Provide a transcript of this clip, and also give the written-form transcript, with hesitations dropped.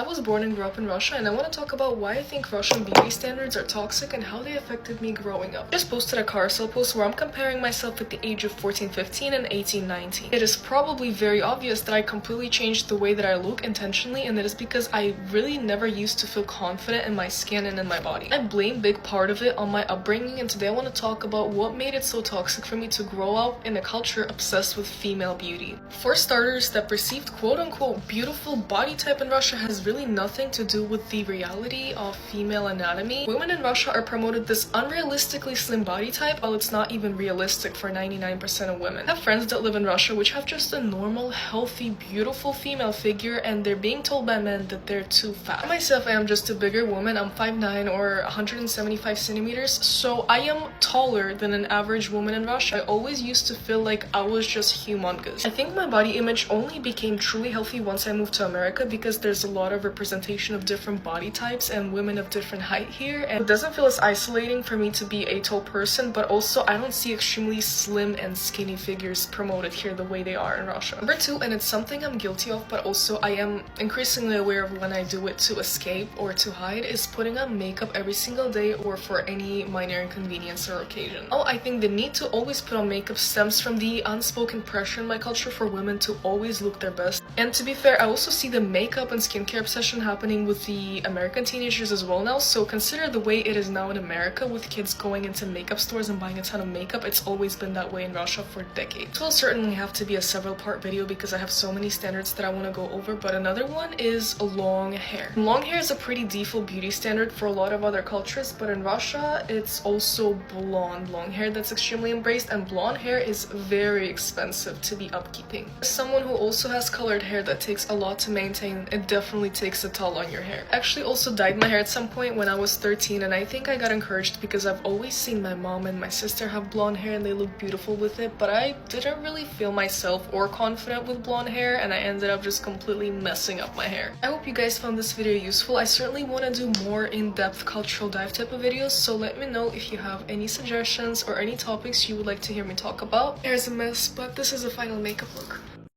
I was born and grew up in Russia, and I want to talk about why I think Russian beauty standards are toxic and how they affected me growing up. I just posted a carousel post where I'm comparing myself at the age of 14-15 and 18-19. It is probably very obvious that I completely changed the way that I look intentionally, and that is because I really never used to feel confident in my skin and in my body. I blame big part of it on my upbringing, and today I want to talk about what made it so toxic for me to grow up in a culture obsessed with female beauty. For starters, that perceived quote-unquote beautiful body type in Russia has really nothing to do with the reality of female anatomy. Women in Russia are promoted this unrealistically slim body type, while it's not even realistic for 99% of women. I have friends that live in Russia which have just a normal, healthy, beautiful female figure, and they're being told by men that they're too fat. Myself, I am just a bigger woman. I'm 5'9" or 175 centimeters, so I am taller than an average woman in Russia. I always used to feel like I was just humongous. I think my body image only became truly healthy once I moved to America, because there's a lot of representation of different body types and women of different height here, and it doesn't feel as isolating for me to be a tall person, but also I don't see extremely slim and skinny figures promoted here the way they are in Russia. Number two, and it's something I'm guilty of, but also I am increasingly aware of when I do it to escape or to hide, is putting on makeup every single day or for any minor inconvenience or occasion. Oh, I think the need to always put on makeup stems from the unspoken pressure in my culture for women to always look their best. And to be fair, I also see the makeup and skincare obsession happening with the American teenagers as well now, so consider the way it is now in America with kids going into makeup stores and buying a ton of makeup. It's always been that way in Russia for decades. This will certainly have to be a several part video because I have so many standards that I want to go over, but another one is long hair. Long hair is a pretty default beauty standard for a lot of other cultures, but in Russia it's also blonde long hair that's extremely embraced, and blonde hair is very expensive to be upkeeping. As someone who also has colored hair that takes a lot to maintain, it definitely takes a toll on your hair. I actually also dyed my hair at some point when I was 13, and I think I got encouraged because I've always seen my mom and my sister have blonde hair and they look beautiful with it, but I didn't really feel myself or confident with blonde hair, and I ended up just completely messing up my hair. I hope you guys found this video useful. I certainly want to do more in-depth cultural dive type of videos, so let me know if you have any suggestions or any topics you would like to hear me talk about. Hair's a mess, but this is a final makeup look.